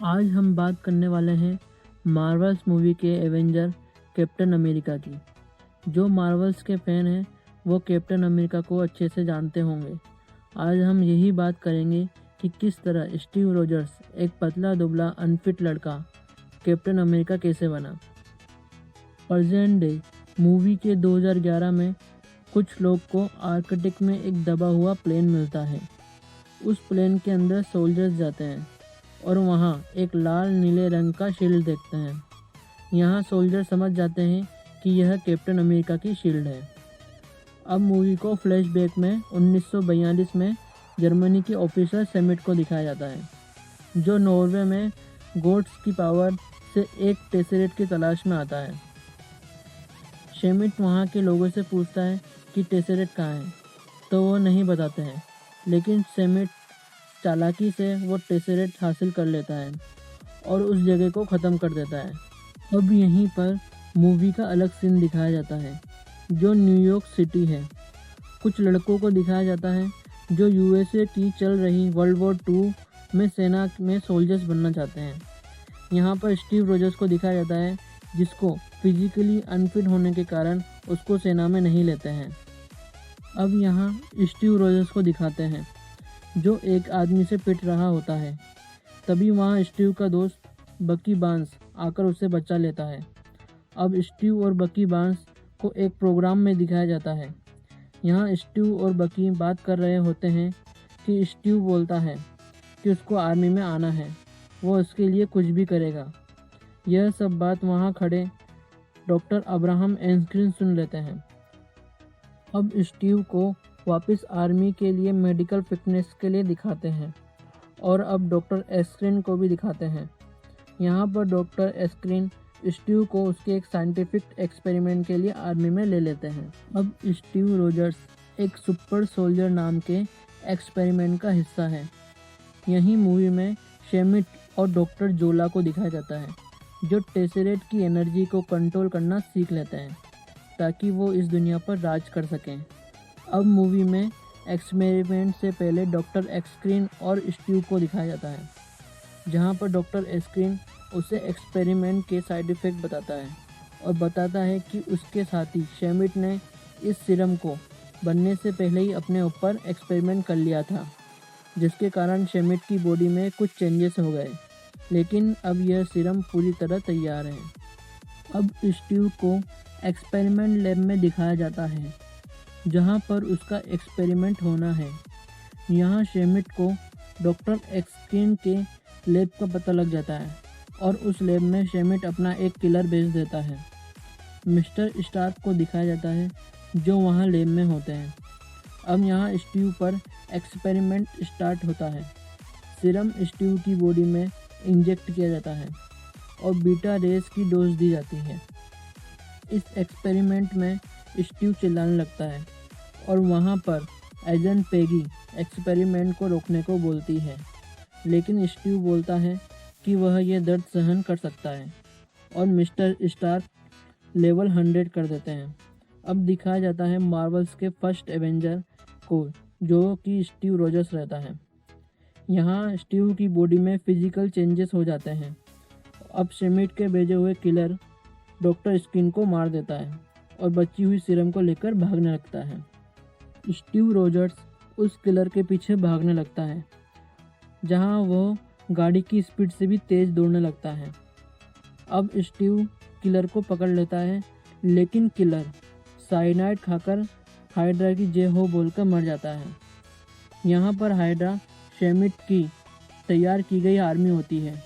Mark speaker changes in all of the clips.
Speaker 1: आज हम बात करने वाले हैं मार्वल्स मूवी के एवेंजर कैप्टन अमेरिका की। जो मार्वल्स के फ़ैन हैं वो कैप्टन अमेरिका को अच्छे से जानते होंगे। आज हम यही बात करेंगे कि किस तरह स्टीव रोजर्स, एक पतला दुबला अनफिट लड़का, कैप्टन अमेरिका कैसे बना। प्रेजेंट डे मूवी के 2011 में कुछ लोग को आर्कटिक में एक दबा हुआ प्लेन मिलता है। उस प्लेन के अंदर सोल्जर्स जाते हैं और वहाँ एक लाल नीले रंग का शील्ड देखते हैं। यहाँ सोल्जर समझ जाते हैं कि यह कैप्टन अमेरिका की शील्ड है। अब मूवी को फ्लैशबैक में 1942 में जर्मनी के ऑफिसर शेमिट को दिखाया जाता है, जो नॉर्वे में गॉड्स की पावर से एक टेसरेट की तलाश में आता है। शेमिट वहाँ के लोगों से पूछता है कि टेसरेट कहाँ है, तो वो नहीं बताते हैं, लेकिन शेमिट चालाकी से वो टेसरेट हासिल कर लेता है और उस जगह को ख़त्म कर देता है। अब यहीं पर मूवी का अलग सीन दिखाया जाता है, जो न्यूयॉर्क सिटी है। कुछ लड़कों को दिखाया जाता है जो यूएसए की चल रही वर्ल्ड वॉर 2 में सेना में सोल्जर्स बनना चाहते हैं। यहाँ पर स्टीव रोजर्स को दिखाया जाता है, जिसको फिजिकली अनफिट होने के कारण उसको सेना में नहीं लेते हैं। अब यहाँ स्टीव रोजर्स को दिखाते हैं जो एक आदमी से पिट रहा होता है। तभी वहाँ स्टीव का दोस्त बकी बार्न्स आकर उसे बचा लेता है। अब स्टीव और बकी बार्न्स को एक प्रोग्राम में दिखाया जाता है। यहाँ स्टीव और बकी बात कर रहे होते हैं कि स्टीव बोलता है कि उसको आर्मी में आना है, वो उसके लिए कुछ भी करेगा। यह सब बात वहाँ खड़े डॉक्टर अब्राहम एस्क्रीन सुन लेते हैं। अब स्टीव को वापस आर्मी के लिए मेडिकल फिटनेस के लिए दिखाते हैं और अब डॉक्टर एस्क्रीन को भी दिखाते हैं। यहाँ पर डॉक्टर एस्क्रीन स्टीव को उसके एक साइंटिफिक एक्सपेरिमेंट के लिए आर्मी में ले लेते हैं। अब स्टीव रोजर्स एक सुपर सोल्जर नाम के एक्सपेरिमेंट का हिस्सा है। यही मूवी में शेमिट और डॉक्टर जोला को दिखाया जाता है, जो टेसरेट की एनर्जी को कंट्रोल करना सीख लेते हैं ताकि वो इस दुनिया पर राज कर सकें। अब मूवी में एक्सपेरिमेंट से पहले डॉक्टर एस्क्रीन और स्टीव को दिखाया जाता है, जहाँ पर डॉक्टर एस्क्रीन उसे एक्सपेरिमेंट के साइड इफ़ेक्ट बताता है और बताता है कि उसके साथी शेमिट ने इस सीरम को बनने से पहले ही अपने ऊपर एक्सपेरिमेंट कर लिया था, जिसके कारण शेमिट की बॉडी में कुछ चेंजेस हो गए, लेकिन अब यह सीरम पूरी तरह तैयार है। अब स्टीव को एक्सपेरिमेंट लैब में दिखाया जाता है, जहाँ पर उसका एक्सपेरिमेंट होना है। यहाँ शेमिट को डॉक्टर एस्क्रीन के लैब का पता लग जाता है और उस लैब में शेमिट अपना एक किलर भेज देता है। मिस्टर स्टार्क को दिखाया जाता है, जो वहाँ लैब में होते हैं। अब यहाँ स्टीव पर एक्सपेरिमेंट स्टार्ट होता है। सीरम स्टीव की बॉडी में इंजेक्ट किया जाता है और बीटा रेस की डोज दी जाती है। इस एक्सपेरिमेंट में स्टीव चिल्लाने लगता है और वहाँ पर एजेंट पेगी एक्सपेरिमेंट को रोकने को बोलती है, लेकिन स्टीव बोलता है कि वह यह दर्द सहन कर सकता है और मिस्टर स्टार्क लेवल 100 कर देते हैं। अब दिखाया जाता है मार्वल्स के फर्स्ट एवेंजर को, जो कि स्टीव रोजर्स रहता है। यहाँ स्टीव की बॉडी में फिजिकल चेंजेस हो जाते हैं। अब शेमिट के भेजे हुए किलर डॉक्टर स्किन को मार देता है और बची हुई सीरम को लेकर भागने लगता है। स्टीव रोजर्स उस किलर के पीछे भागने लगता है, जहाँ वो गाड़ी की स्पीड से भी तेज़ दौड़ने लगता है। अब स्टीव किलर को पकड़ लेता है, लेकिन किलर साइनाइड खाकर हाइड्रा की जय हो बोलकर मर जाता है। यहाँ पर हाइड्रा शेमिट की तैयार की गई आर्मी होती है,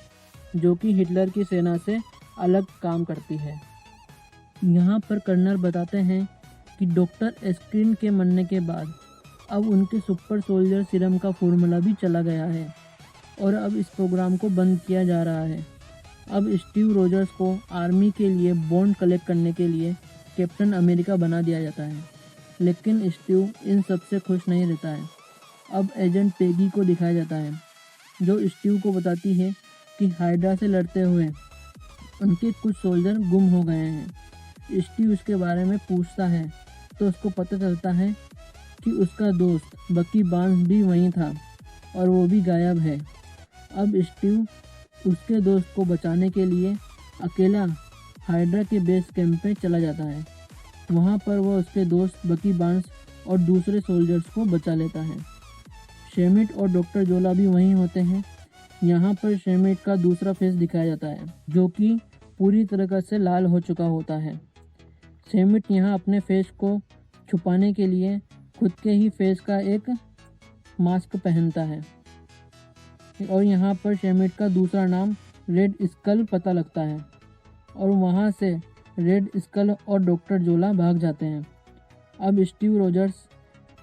Speaker 1: जो कि हिटलर की सेना से अलग काम करती है। यहाँ पर कर्नल बताते हैं कि डॉक्टर एस्क्रीन के मरने के बाद अब उनके सुपर सोल्जर सीरम का फॉर्मूला भी चला गया है और अब इस प्रोग्राम को बंद किया जा रहा है। अब स्टीव रोजर्स को आर्मी के लिए बॉन्ड कलेक्ट करने के लिए कैप्टन अमेरिका बना दिया जाता है, लेकिन स्टीव इन सब से खुश नहीं रहता है। अब एजेंट पेगी को दिखाया जाता है, जो स्टीव को बताती है कि हाइड्रा से लड़ते हुए उनके कुछ सोल्जर गुम हो गए हैं। स्टीव उसके बारे में पूछता है तो उसको पता चलता है कि उसका दोस्त बकी बार्न्स भी वहीं था और वो भी गायब है। अब स्टीव उसके दोस्त को बचाने के लिए अकेला हाइड्रा के बेस कैंप में चला जाता है। वहाँ पर वह उसके दोस्त बकी बार्न्स और दूसरे सोल्जर्स को बचा लेता है। शेमिट और डॉक्टर जोला भी वहीं होते हैं। यहाँ पर शेमिट का दूसरा फेस दिखाया जाता है, जो कि पूरी तरह से लाल हो चुका होता है। शेमिट यहाँ अपने फेस को छुपाने के लिए खुद के ही फेस का एक मास्क पहनता है और यहाँ पर शेमिट का दूसरा नाम रेड स्कल पता लगता है और वहाँ से रेड स्कल और डॉक्टर जोला भाग जाते हैं। अब Steve Rogers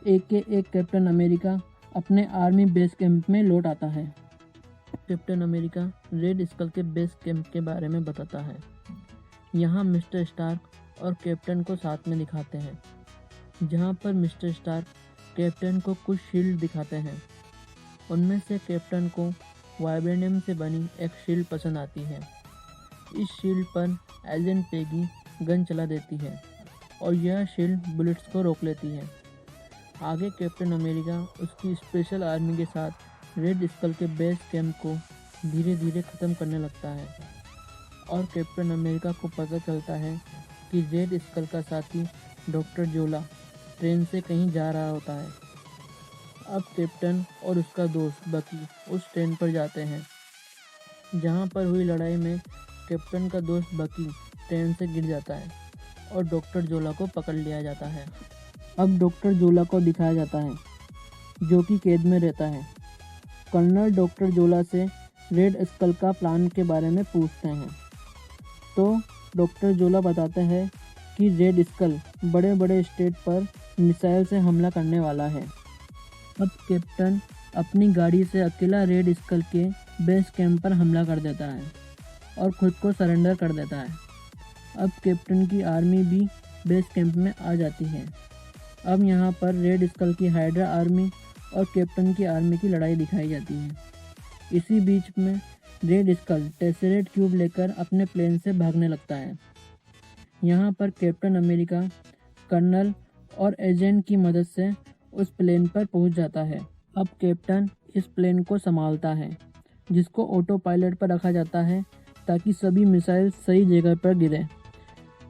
Speaker 1: AKA captain America अपने आर्मी बेस कैंप में लौट आता है। कैप्टन अमेरिका रेड स्कल के बेस कैंप के बारे में बताता है। यहाँ मिस्टर स्टार्क और कैप्टन को साथ में दिखाते हैं, जहाँ पर मिस्टर स्टार्क कैप्टन को कुछ शील्ड दिखाते हैं। उनमें से कैप्टन को वाइब्रेनियम से बनी एक शील्ड पसंद आती है। इस शील्ड पर एजेंट पेगी गन चला देती है और यह शील्ड बुलेट्स को रोक लेती है। आगे कैप्टन अमेरिका उसकी स्पेशल आर्मी के साथ रेड स्कल के बेस कैंप को धीरे धीरे ख़त्म करने लगता है और कैप्टन अमेरिका को पता चलता है कि रेड स्कल का साथी डॉक्टर जोला ट्रेन से कहीं जा रहा होता है। अब कैप्टन और उसका दोस्त बकी उस ट्रेन पर जाते हैं। जहां पर हुई लड़ाई में कैप्टन का दोस्त बकी ट्रेन से गिर जाता है और डॉक्टर जोला को पकड़ लिया जाता है। अब डॉक्टर जोला को दिखाया जाता है, जो कि कैद में रहता है। कर्नल डॉक्टर जोला से रेड स्कल का प्लान के बारे में पूछते हैं तो डॉक्टर जोला बताते हैं कि रेड स्कल बड़े बड़े स्टेट पर मिसाइल से हमला करने वाला है। अब कैप्टन अपनी गाड़ी से अकेला रेड स्कल के बेस कैंप पर हमला कर देता है और खुद को सरेंडर कर देता है। अब कैप्टन की आर्मी भी बेस कैंप में आ जाती है। अब यहाँ पर रेड स्कल की हाइड्रा आर्मी और कैप्टन की आर्मी की लड़ाई दिखाई जाती है। इसी बीच में रेड स्कल टेसरेट क्यूब लेकर अपने प्लेन से भागने लगता है। यहाँ पर कैप्टन अमेरिका कर्नल और एजेंट की मदद से उस प्लेन पर पहुँच जाता है। अब कैप्टन इस प्लेन को संभालता है, जिसको ऑटो पायलट पर रखा जाता है ताकि सभी मिसाइल सही जगह पर गिरे।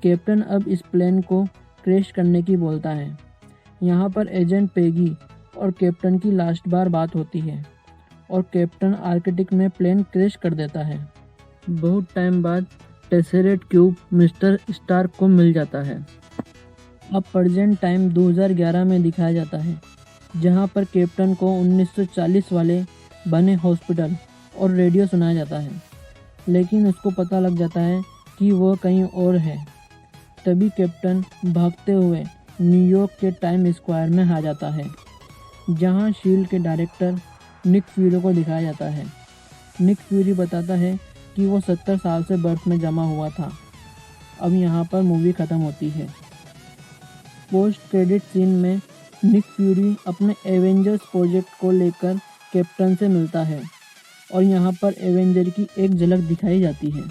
Speaker 1: कैप्टन अब इस प्लेन को क्रैश करने की बोलता है। यहाँ पर एजेंट पेगी और कैप्टन की लास्ट बार बात होती है और कैप्टन आर्कटिक में प्लेन क्रैश कर देता है। बहुत टाइम बाद टेसरेट क्यूब मिस्टर स्टार्क को मिल जाता है। अब प्रेजेंट टाइम 2011 में दिखाया जाता है, जहाँ पर कैप्टन को 1940 वाले बने हॉस्पिटल और रेडियो सुनाया जाता है, लेकिन उसको पता लग जाता है कि वह कहीं और है। तभी कैप्टन भागते हुए न्यूयॉर्क के टाइम स्क्वायर में आ जाता है, जहाँ शील्ड के डायरेक्टर निक फ्यूरी को दिखाया जाता है। निक फ्यूरी बताता है कि वो 70 साल से बर्फ में जमा हुआ था। अब यहाँ पर मूवी ख़त्म होती है। पोस्ट क्रेडिट सीन में निक फ्यूरी अपने एवेंजर्स प्रोजेक्ट को लेकर कैप्टन से मिलता है और यहाँ पर एवेंजर की एक झलक दिखाई जाती है।